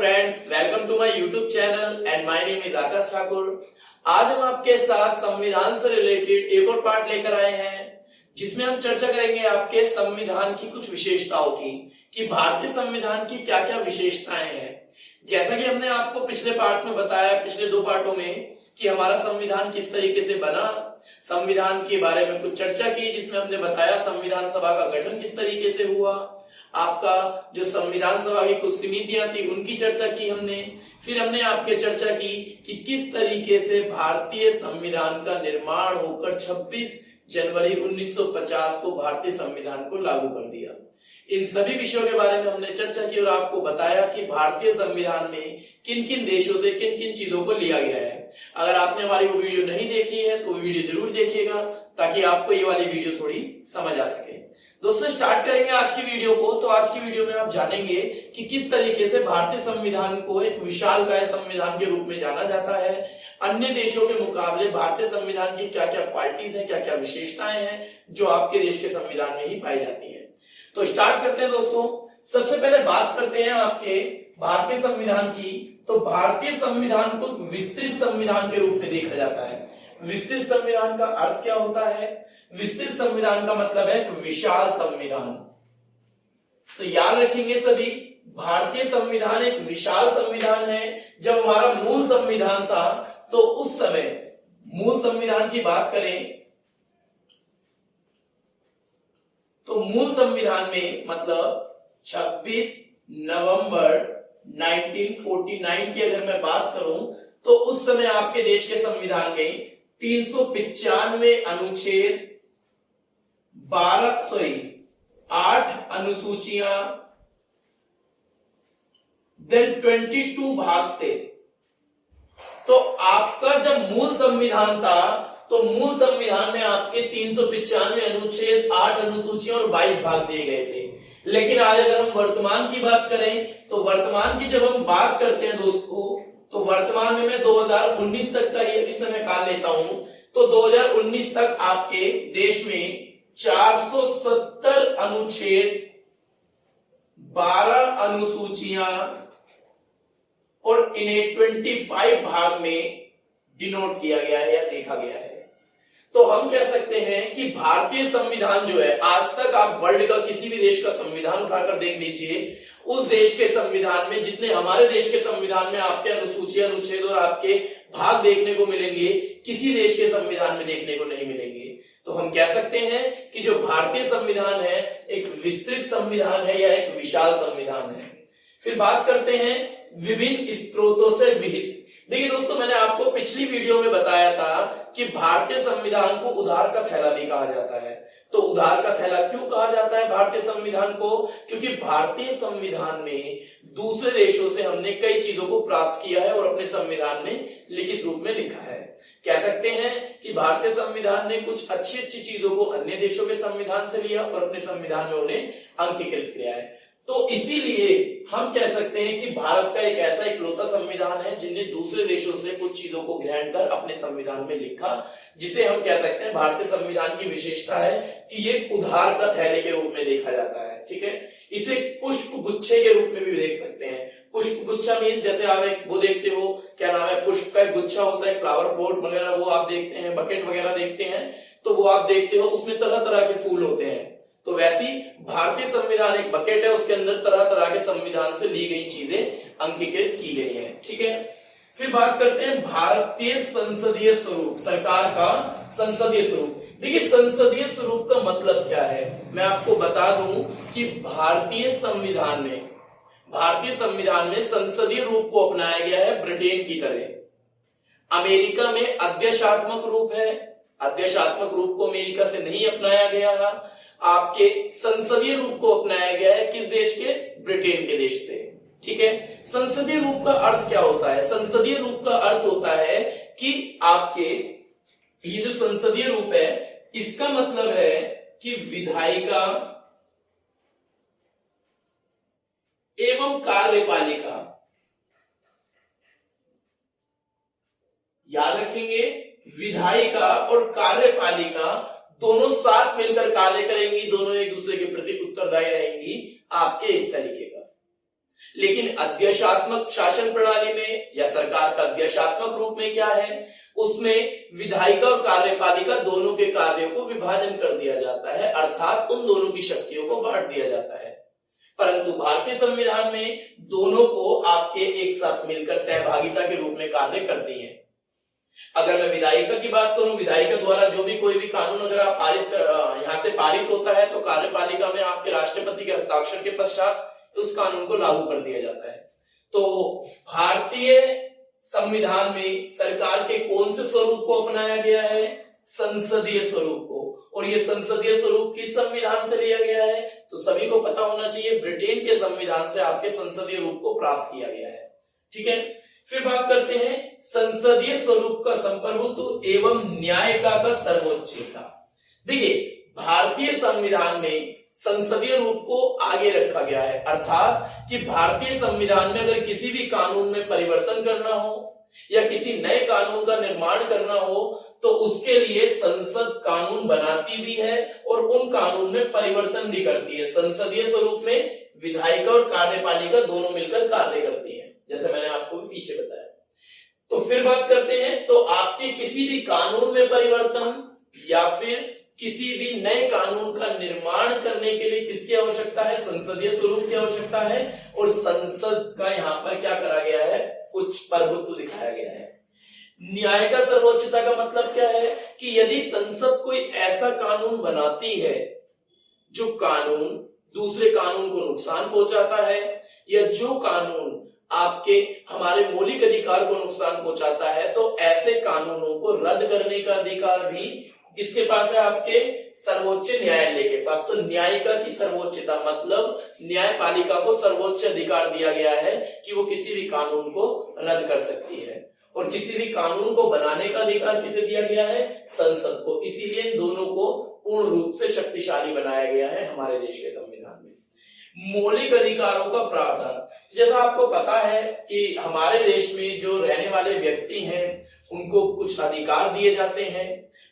Friends, welcome to my YouTube channel and my name is Akash Thakur. आज हम आपके साथ संविधान से रिलेटेड एक और पार्ट लेकर आए हैं जिसमें हम चर्चा करेंगे आपके संविधान की कुछ विशेषताओं की कि भारतीय संविधान की क्या क्या विशेषताएं हैं। जैसा कि हमने आपको पिछले पार्ट्स में बताया, पिछले दो पार्टों में, कि हमारा संविधान किस तरीके से बना, संविधान के बारे में कुछ चर्चा की जिसमें हमने बताया संविधान सभा का गठन किस तरीके से हुआ, आपका जो संविधान सभा की कुछ समितियां थी उनकी चर्चा की हमने। फिर हमने आपके चर्चा की कि किस तरीके से भारतीय संविधान का निर्माण होकर 26 जनवरी 1950 को भारतीय संविधान को लागू कर दिया। इन सभी विषयों के बारे में हमने चर्चा की और आपको बताया कि भारतीय संविधान में किन किन देशों से किन किन चीजों को लिया गया है। अगर आपने हमारी वो वीडियो नहीं देखी है तो वीडियो जरूर देखिएगा ताकि आपको ये वाली वीडियो थोड़ी समझ आ सके। दोस्तों, स्टार्ट करेंगे आज की वीडियो को। तो आज की वीडियो में आप जानेंगे कि किस तरीके से भारतीय संविधान को एक विशालकाय संविधान के रूप में जाना जाता है। अन्य देशों के मुकाबले भारतीय संविधान की क्या क्या क्वालिटीज हैं, क्या क्या विशेषताएं हैं जो आपके देश के संविधान में ही पाई जाती है। तो स्टार्ट करते हैं दोस्तों। सबसे पहले बात करते हैं आपके भारतीय संविधान की। तो भारतीय संविधान को विस्तृत संविधान के रूप में देखा जाता है। विस्तृत संविधान का अर्थ क्या होता है? विस्तृत संविधान का मतलब है एक विशाल संविधान। तो याद रखेंगे सभी, भारतीय संविधान एक विशाल संविधान है। जब हमारा मूल संविधान था तो उस समय मूल संविधान की बात करें तो मूल संविधान में मतलब 26 नवंबर 1949 की अगर मैं बात करूं तो उस समय आपके देश के संविधान में 395 अनुच्छेद 8 अनुसूचियां, देन 22 भाग थे। तो आपका जब मूल संविधान था तो मूल संविधान में आपके 395 अनुच्छेद, 8 अनुसूचियां और 22 भाग दिए गए थे। लेकिन आज अगर हम वर्तमान की बात करें तो वर्तमान की जब हम बात करते हैं दोस्तों, तो वर्तमान में मैं 2019 तक का ये भी समय काल लेता हूं। तो 2019 तक आपके देश में 470 अनुच्छेद, 12 अनुसूचियां और इन्हें 25 भाग में डिनोट किया गया है या देखा गया है। तो हम कह सकते हैं कि भारतीय संविधान जो है, आज तक आप वर्ल्ड का किसी भी देश का संविधान उठाकर देख लीजिए, उस देश के संविधान में जितने हमारे देश के संविधान में आपके अनुसूची, अनुच्छेद और आपके भाग देखने को मिलेंगे, किसी देश के संविधान में देखने को नहीं मिलेंगे। तो हम कह सकते हैं कि जो भारतीय संविधान है एक विस्तृत संविधान है या एक विशाल संविधान है। फिर बात करते हैं विभिन्न स्रोतों से विहित। देखिए दोस्तों, मैंने आपको पिछली वीडियो में बताया था कि भारतीय संविधान को उधार का थैला भी कहा जाता है। तो उधार का थैला क्यों कहा जाता है भारतीय संविधान को? क्योंकि भारतीय संविधान में दूसरे देशों से हमने कई चीजों को प्राप्त किया है और अपने संविधान में लिखित रूप में लिखा है। कह सकते हैं कि भारतीय संविधान ने कुछ अच्छी अच्छी चीजों को अन्य देशों के संविधान से लिया और अपने संविधान में उन्हें अंकीकृत किया है। तो इसीलिए हम कह सकते हैं कि भारत का एक ऐसा इकलौता संविधान है जिनने दूसरे देशों से कुछ चीजों को ग्रहण कर अपने संविधान में लिखा, जिसे हम कह सकते हैं भारतीय संविधान की विशेषता है कि ये उधार का थैले के रूप में देखा जाता है। ठीक है, इसे पुष्प गुच्छे के रूप में भी देख सकते हैं। पुष्प गुच्छा मीन्स जैसे आप एक वो देखते हो, क्या नाम है, पुष्प का एक गुच्छा होता है, फ्लावर पॉट वगैरह वो आप देखते हैं, बकेट वगैरह देखते हैं, तो वो आप देखते हो उसमें तरह तरह के फूल होते हैं। तो वैसी भारतीय संविधान एक बकेट है, उसके अंदर तरह तरह के संविधान से ली गई चीजें अंकीकृत की गई हैं। ठीक है, फिर बात करते हैं भारतीय संसदीय स्वरूप, सरकार का संसदीय स्वरूप। देखिए, संसदीय स्वरूप का मतलब क्या है, मैं आपको बता दूं कि भारतीय संविधान में संसदीय रूप को अपनाया गया है ब्रिटेन की तरह। अमेरिका में अध्यक्षात्मक रूप है, अध्यक्षात्मक रूप को अमेरिका से नहीं अपनाया गया है। आपके संसदीय रूप को अपनाया गया है किस देश के? ब्रिटेन के देश से। ठीक है, संसदीय रूप का अर्थ क्या होता है? संसदीय रूप का अर्थ होता है कि आपके ये जो संसदीय रूप है इसका मतलब है कि विधायिका एवं कार्यपालिका, याद रखेंगे, विधायिका और कार्यपालिका दोनों साथ मिलकर कार्य करेंगी, दोनों एक दूसरे के प्रति उत्तरदायी रहेंगी आपके इस तरीके का। लेकिन अध्यक्षात्मक शासन प्रणाली में या सरकार का अध्यक्षात्मक रूप में क्या है, उसमें विधायिका और कार्यपालिका दोनों के कार्यों को विभाजन कर दिया जाता है, अर्थात उन दोनों की शक्तियों को बांट दिया जाता है। परंतु भारतीय संविधान में दोनों को आपके एक साथ मिलकर सहभागिता के रूप में कार्य करती हैं। अगर मैं विधायिका की बात करूं, विधायिका द्वारा जो भी कोई भी कानून अगर आप यहाँ से पारित होता है तो कार्यपालिका में आपके राष्ट्रपति के हस्ताक्षर के पश्चात उस कानून को लागू कर दिया जाता है। तो भारतीय संविधान में सरकार के कौन से स्वरूप को अपनाया गया है? संसदीय स्वरूप को। और ये संसदीय स्वरूप किस संविधान से लिया गया है? तो सभी को पता होना चाहिए, ब्रिटेन के संविधान से आपके संसदीय रूप को प्राप्त किया गया है। ठीक है, फिर बात करते हैं संसदीय स्वरूप का संप्रभुत्व एवं न्यायिका का सर्वोच्चता। देखिए, भारतीय संविधान में संसदीय रूप को आगे रखा गया है, अर्थात कि भारतीय संविधान में अगर किसी भी कानून में परिवर्तन करना हो या किसी नए कानून का निर्माण करना हो तो उसके लिए संसद कानून बनाती भी है और उन कानून में परिवर्तन भी करती है। संसदीय स्वरूप में विधायिका और कार्यपालिका दोनों मिलकर कार्य करती है, जैसे मैंने आपको पीछे बताया। तो फिर बात करते हैं, तो आपके किसी भी कानून में परिवर्तन या फिर किसी भी नए कानून का निर्माण करने के लिए किसकी आवश्यकता है? संसदीय स्वरूप की आवश्यकता है। और संसद का यहाँ पर क्या करा गया है? कुछ प्रभुत्व दिखाया गया है। न्याय का सर्वोच्चता का मतलब क्या है कि यदि संसद कोई ऐसा कानून बनाती है जो कानून दूसरे कानून को नुकसान पहुंचाता है या जो कानून आपके हमारे मौलिक अधिकार को नुकसान पहुंचाता है, तो ऐसे कानूनों को रद्द करने का अधिकार भी किसके पास है? आपके सर्वोच्च न्यायालय के पास। तो न्यायिका की सर्वोच्चता मतलब न्यायपालिका को सर्वोच्च अधिकार दिया गया है कि वो किसी भी कानून को रद्द कर सकती है। और किसी भी कानून को बनाने का अधिकार किसे दिया गया है? संसद को। इसीलिए इन दोनों को पूर्ण रूप से शक्तिशाली बनाया गया है हमारे देश के संविधान में। मौलिक अधिकारों का प्रावधान, जैसा आपको पता है कि हमारे देश में जो रहने वाले व्यक्ति हैं उनको कुछ अधिकार दिए जाते हैं।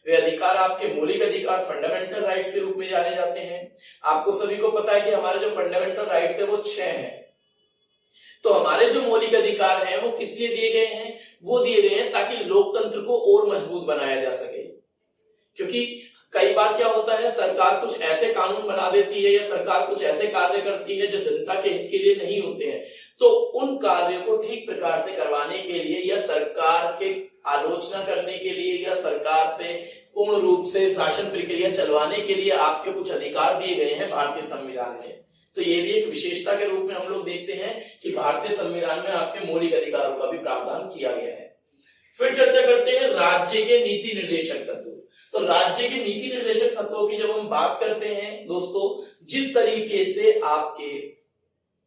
वे अधिकार आपके मौलिक अधिकार, फंडामेंटल राइट्स के रूप में जाने जाते हैं। आपको सभी को पता है कि हमारे जो फंडामेंटल राइट्स है वो 6 हैं। तो हमारे जो मौलिक अधिकार हैं वो किस लिए दिए गए हैं? वो दिए गए हैं ताकि लोकतंत्र को और मजबूत बनाया जा सके। क्योंकि कई बार क्या होता है, सरकार कुछ ऐसे कानून बना देती है या सरकार कुछ ऐसे कार्य करती है जो जनता के हित के लिए नहीं होते हैं। तो उन कार्यों को ठीक प्रकार से करवाने के लिए या सरकार के आलोचना करने के लिए या सरकार से पूर्ण रूप से शासन प्रक्रिया चलवाने के लिए आपके कुछ अधिकार दिए गए हैं भारतीय संविधान में। तो ये भी एक विशेषता के रूप में हम लोग देखते हैं कि भारतीय संविधान में आपके मौलिक अधिकारों का भी प्रावधान किया गया है। फिर चर्चा करते हैं राज्य के नीति निर्देशक तत्व। तो राज्य के नीति निर्देशक तत्वों की जब हम बात करते हैं दोस्तों, जिस तरीके से आपके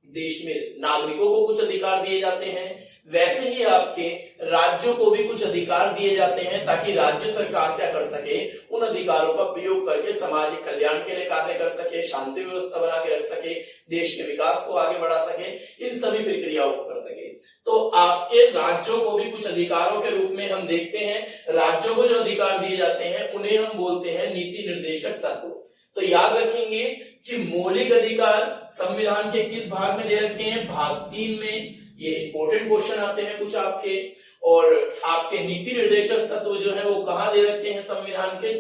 देश में नागरिकों को कुछ अधिकार दिए जाते हैं, वैसे ही आपके राज्यों को भी कुछ अधिकार दिए जाते हैं ताकि राज्य सरकार क्या कर सके, उन अधिकारों का प्रयोग करके सामाजिक कल्याण के लिए कार्य कर सके, शांति व्यवस्था बना के रख सके, देश के विकास को आगे बढ़ा सके, इन सभी प्रक्रियाओं को कर सके। तो आपके राज्यों को भी कुछ अधिकारों के रूप में हम देखते हैं। राज्यों को जो अधिकार दिए जाते हैं उन्हें हम बोलते हैं नीति निर्देशक तत्व। तो याद रखेंगे कि मौलिक अधिकार संविधान के किस भाग में दे रखे हैं? भाग 3 में। ये इंपॉर्टेंट क्वेश्चन आते हैं कुछ आपके। और आपके नीति निर्देशक तत्व जो है वो कहां दे रखे हैं संविधान के?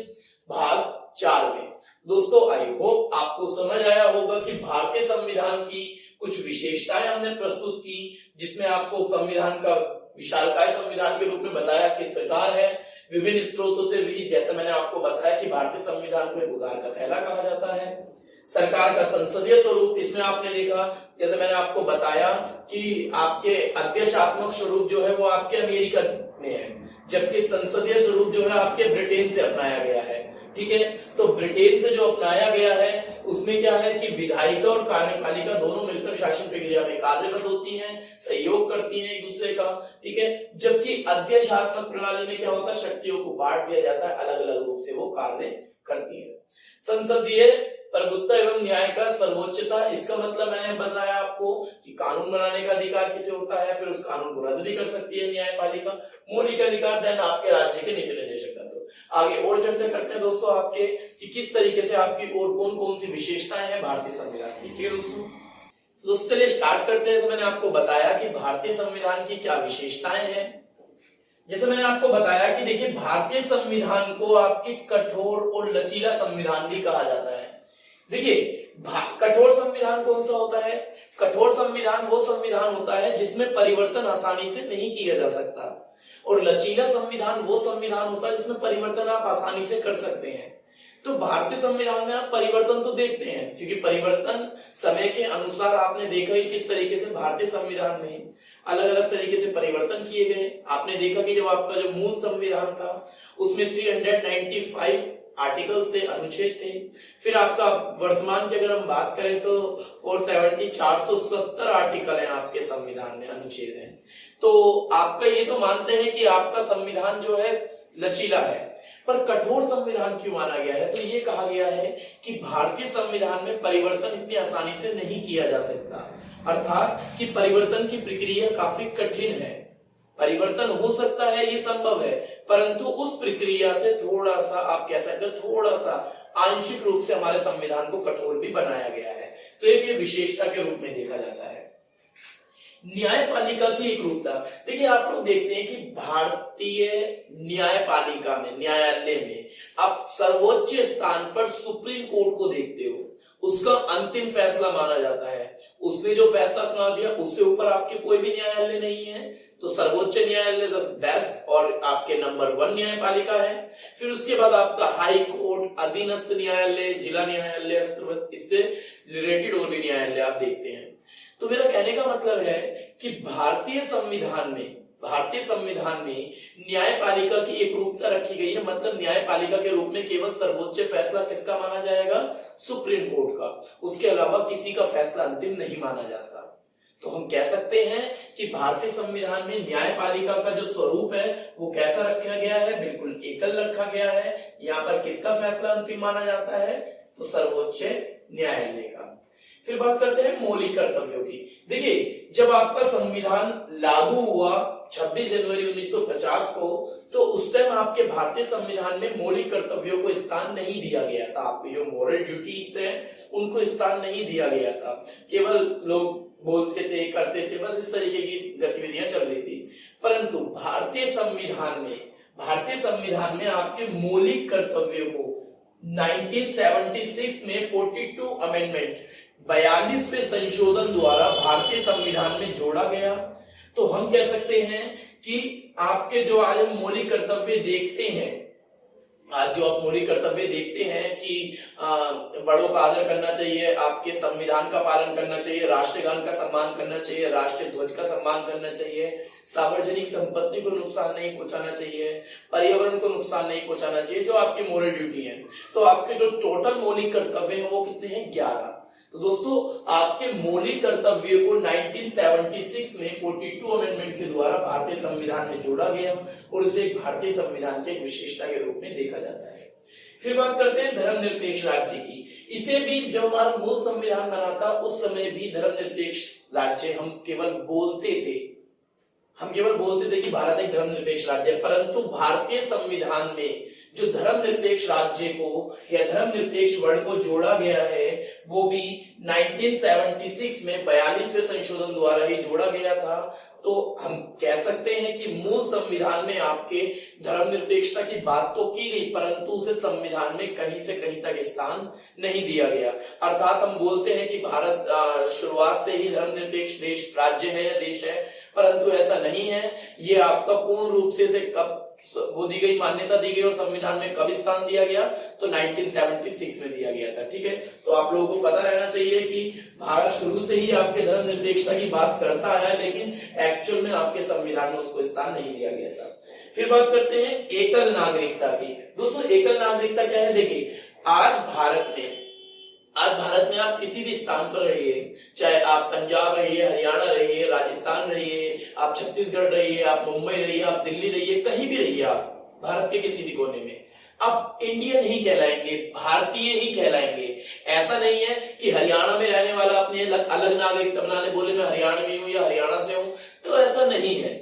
भाग 4 में। दोस्तों, आई होप आपको समझ आया होगा कि भारतीय संविधान की कुछ विशेषताएं हमने प्रस्तुत की, जिसमें आपको संविधान का विशालकाय संविधान के रूप में बताया किस प्रकार है। विभिन्न स्रोतों से भी, जैसे मैंने आपको बताया कि भारतीय संविधान को एक उधार का थैला कहा जाता है। सरकार का संसदीय स्वरूप, इसमें आपने देखा, जैसे मैंने आपको बताया कि आपके अध्यक्षात्मक स्वरूप जो है वो आपके अमेरिका में है, जबकि संसदीय स्वरूप जो है आपके ब्रिटेन से अपनाया गया है। ठीक है, तो ब्रिटेन से जो अपनाया गया है उसमें क्या है कि विधायिका और कार्यपालिका दोनों मिलकर शासन प्रक्रिया में कार्यरत होती हैं, सहयोग करती हैं एक दूसरे का। ठीक है, जबकि अध्यक्षात्मक प्रणाली में क्या होता है, शक्तियों को बांट दिया जाता है, अलग अलग रूप से वो कार्य करती है। संसदीय प्रभुत्व एवं न्याय का सर्वोच्चता, इसका मतलब मैंने बताया आपको कि कानून बनाने का अधिकार किसे होता है, फिर उस कानून को रद्द भी कर सकती है न्यायपालिका। मौलिक अधिकार देन आपके राज्य के नीति निर्देशक तत्व। आगे और चर्चा करते हैं दोस्तों आपके कि किस तरीके से आपकी और कौन कौन सी विशेषताएं हैं भारतीय संविधान की। ठीक है दोस्तों, तो दोस्तों चलिए स्टार्ट करते हैं। तो मैंने आपको बताया कि भारतीय संविधान की क्या विशेषताएं हैं। जैसे मैंने आपको बताया कि देखिए भारतीय संविधान को आपके कठोर और लचीला संविधान भी कहा जाता है। देखिए कठोर संविधान कौन सा होता है? कठोर संविधान वो संविधान होता है जिसमें परिवर्तन आसानी से नहीं किया जा सकता, और लचीला संविधान वो संविधान होता है जिसमें परिवर्तन आप आसानी से कर सकते हैं। तो भारतीय संविधान में आप परिवर्तन तो देखते हैं, क्योंकि परिवर्तन समय के अनुसार आपने देखा ही किस तरीके से भारतीय संविधान में अलग अलग तरीके से परिवर्तन किए गए। आपने देखा कि जब आपका जो मूल संविधान था उसमें 395 आर्टिकल्स थे, अनुच्छेद थे। फिर आपका वर्तमान की अगर हम बात करें तो 470 आर्टिकल हैं आपके संविधान में, अनुच्छेद हैं। तो आपका ये तो मानते हैं कि आपका संविधान जो है लचीला है, पर कठोर संविधान क्यों माना गया है? तो ये कहा गया है कि भारतीय संविधान में परिवर्तन इतनी आसानी से नहीं किया जा सकता, अर्थात कि परिवर्तन की प्रक्रिया काफी कठिन है। परिवर्तन हो सकता है, ये संभव है, परंतु उस प्रक्रिया से थोड़ा सा आप कह सकते हो थोड़ा सा आंशिक रूप से हमारे संविधान को कठोर भी बनाया गया है। तो एक ये विशेषता के रूप में देखा जाता है। न्यायपालिका की एक रूपता, देखिए आप लोग देखते हैं कि भारतीय न्यायपालिका में, न्यायालय में आप सर्वोच्च स्थान पर सुप्रीम कोर्ट को देखते हो, उसका अंतिम फैसला माना जाता है। उसने जो फैसला सुना दिया उससे ऊपर आपके कोई भी न्यायालय नहीं है। तो सर्वोच्च न्यायालय बेस्ट और आपके नंबर 1 न्यायपालिका है। फिर उसके बाद आपका हाई कोर्ट, अधीनस्थ न्यायालय, जिला न्यायालय, इससे रिलेटेड और भी न्यायालय आप देखते हैं। तो मेरा कहने का मतलब है कि भारतीय संविधान में न्यायपालिका की एक रूपता रखी गई है। मतलब न्यायपालिका के रूप में केवल सर्वोच्च फैसला किसका माना जाएगा? सुप्रीम कोर्ट का। उसके अलावा किसी का फैसला अंतिम नहीं माना जाता। तो हम कह सकते हैं कि भारतीय संविधान में न्यायपालिका का जो स्वरूप है वो कैसा रखा गया है? बिल्कुल एकल रखा गया है। यहाँ पर किसका फैसला अंतिम माना जाता है? तो सर्वोच्च न्यायालय का। फिर बात करते हैं मौलिक कर्तव्यों की। देखिए जब आपका संविधान लागू हुआ 26 जनवरी 1950 को, तो उस टाइम आपके भारतीय संविधान में मौलिक कर्तव्यों को स्थान नहीं दिया गया था। आपको जो मोरल ड्यूटीज है उनको स्थान नहीं दिया गया था। केवल लोग बोलते थे, करते थे, बस इस तरीके की गतिविधियां चल रही थी। परंतु भारतीय संविधान में आपके मौलिक कर्तव्यों को 1976 में 42 अमेंडमेंट 42वें संशोधन द्वारा भारतीय संविधान में जोड़ा गया। तो हम कह सकते हैं कि आपके जो आज हम मौलिक कर्तव्य देखते हैं, आज जो आप मौलिक कर्तव्य देखते हैं कि बड़ों का आदर करना चाहिए, आपके संविधान का पालन करना चाहिए, राष्ट्रगान का सम्मान करना चाहिए, राष्ट्रीय ध्वज का सम्मान करना चाहिए, सार्वजनिक संपत्ति को नुकसान नहीं पहुंचाना चाहिए, पर्यावरण को नुकसान नहीं पहुंचाना चाहिए, जो आपकी मोरल ड्यूटी है। तो आपके जो टोटल मौलिक कर्तव्य है वो कितने हैं? 11। तो दोस्तों आपके मौलिक कर्तव्यों को 1976 में 42 अमेंडमेंट के द्वारा भारतीय संविधान में जोड़ा गया और इसे भारतीय संविधान की विशेषता के रूप में देखा जाता है। फिर बात करते हैं धर्मनिरपेक्ष राज्य की। इसे भी जब हमारा मूल संविधान बना था उस समय भी धर्मनिरपेक्ष राज्य हम केवल बोलते थे कि भारत एक धर्मनिरपेक्ष राज्य है, परंतु भारतीय संविधान में जो धर्मनिरपेक्ष राज्य को या धर्मनिरपेक्ष वर्ड को जोड़ा गया है वो भी 1976 में 42वें संशोधन द्वारा ही जोड़ा गया था। तो हम कह सकते हैं कि मूल संविधान में आपके धर्मनिरपेक्षता की बात तो की गई, परंतु उसे संविधान में कहीं से कहीं तक स्थान नहीं दिया गया। अर्थात हम बोलते हैं कि भारत शुरुआत से ही धर्मनिरपेक्ष देश, राज्य है या देश है, परंतु ऐसा नहीं है। ये आपका पूर्ण रूप से कब वो दी गई, मान्यता दी गई और संविधान में कब स्थान दिया गया? तो 1976 में दिया गया था। ठीक है, तो आप लोगों को पता रहना चाहिए कि भारत शुरू से ही आपके धर्मनिरपेक्षता की बात करता है, लेकिन एक्चुअल में आपके संविधान में उसको स्थान नहीं दिया गया था। फिर बात करते हैं एकल नागरिकता की। दोस्तों एकल नागरिकता क्या है? देखिए आज भारत में आप किसी भी स्थान पर रहिए, चाहे आप पंजाब रहिए, हरियाणा रहिए, राजस्थान रहिए, आप छत्तीसगढ़ रहिए, आप मुंबई रहिए, आप दिल्ली रहिए, कहीं भी रहिए आप भारत के किसी भी कोने में, आप इंडियन ही कहलाएंगे, भारतीय ही कहलाएंगे। ऐसा नहीं है कि हरियाणा में रहने वाला अपनी अलग नागरिकता बनाने बोले मैं हरियाणा में हूं या हरियाणा से हूं, तो ऐसा नहीं है।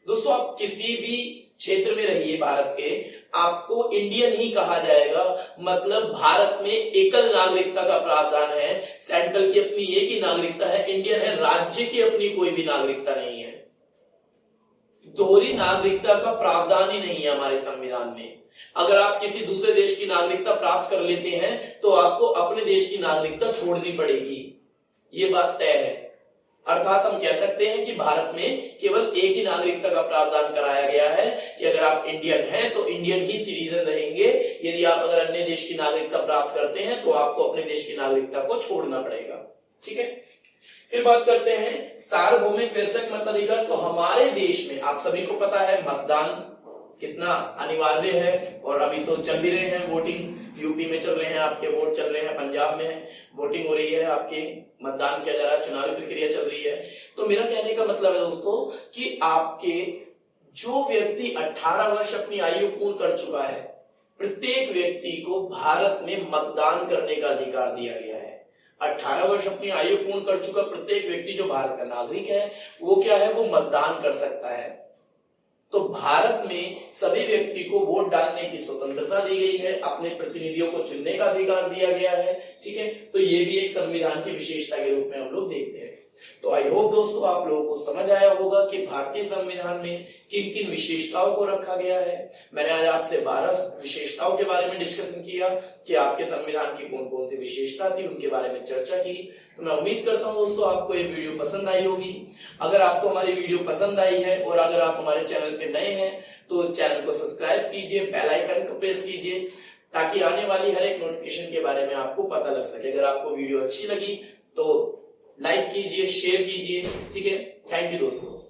दोस्तों आप किसी भी क्षेत्र में रहिए भारत के, आपको इंडियन ही कहा जाएगा। मतलब भारत में एकल नागरिकता का प्रावधान है, सेंट्रल की अपनी एक ही नागरिकता है, इंडियन है, राज्य की अपनी कोई भी नागरिकता नहीं है। दोहरी नागरिकता का प्रावधान ही नहीं है हमारे संविधान में। अगर आप किसी दूसरे देश की नागरिकता प्राप्त कर लेते हैं तो आपको अपने देश की नागरिकता छोड़नी पड़ेगी, ये बात तय है। अर्थात हम कह सकते हैं कि भारत में केवल एक ही नागरिकता का प्रावधान कराया गया है कि अगर आप इंडियन हैं तो इंडियन ही सिटीजन रहेंगे। यदि आप अगर अन्य देश की नागरिकता प्राप्त करते हैं तो आपको अपने देश की नागरिकता को छोड़ना पड़ेगा। ठीक है, फिर बात करते हैं सार्वभौमिक वयस्क मताधिकार। तो हमारे देश में आप सभी को पता है मतदान कितना अनिवार्य है, और अभी तो चल भी रहे हैं वोटिंग, यूपी में चल रहे हैं आपके वोट चल रहे हैं, पंजाब में वोटिंग हो रही है, आपके मतदान किया जा रहा है, चुनावी प्रक्रिया चल रही है। तो मेरा कहने का मतलब है दोस्तों कि आपके जो व्यक्ति 18 वर्ष अपनी आयु पूर्ण कर चुका है, प्रत्येक व्यक्ति को भारत में मतदान करने का अधिकार दिया गया है। 18 वर्ष अपनी आयु पूर्ण कर चुका प्रत्येक व्यक्ति जो भारत का नागरिक है वो क्या है, वो मतदान कर सकता है। तो भारत में सभी व्यक्ति को वोट डालने की स्वतंत्रता दी गई है, अपने प्रतिनिधियों को चुनने का अधिकार दिया गया है। ठीक है, तो ये भी एक संविधान की विशेषता के रूप में हम लोग देखते हैं। तो आई होप दोस्तों आप लोगों को समझ आया होगा कि भारतीय संविधान में किन किन विशेषताओं को रखा गया है। मैंने आज आपसे 12 विशेषताओं के बारे में डिस्कशन किया कि आपके संविधान की कौन कौन सी विशेषता थी, उनके बारे में चर्चा की। तो मैं उम्मीद करता हूं दोस्तों आपको ये वीडियो पसंद आई होगी। अगर आपको हमारी वीडियो पसंद आई है और अगर आप हमारे चैनल पे नए हैं तो इस चैनल को सब्सक्राइब कीजिए, बेल आइकन को प्रेस कीजिए ताकि आने वाली हर एक नोटिफिकेशन के बारे में आपको पता लग सके। अगर आपको वीडियो अच्छी लगी तो लाइक कीजिए, शेयर कीजिए। ठीक है, थैंक यू दोस्तों।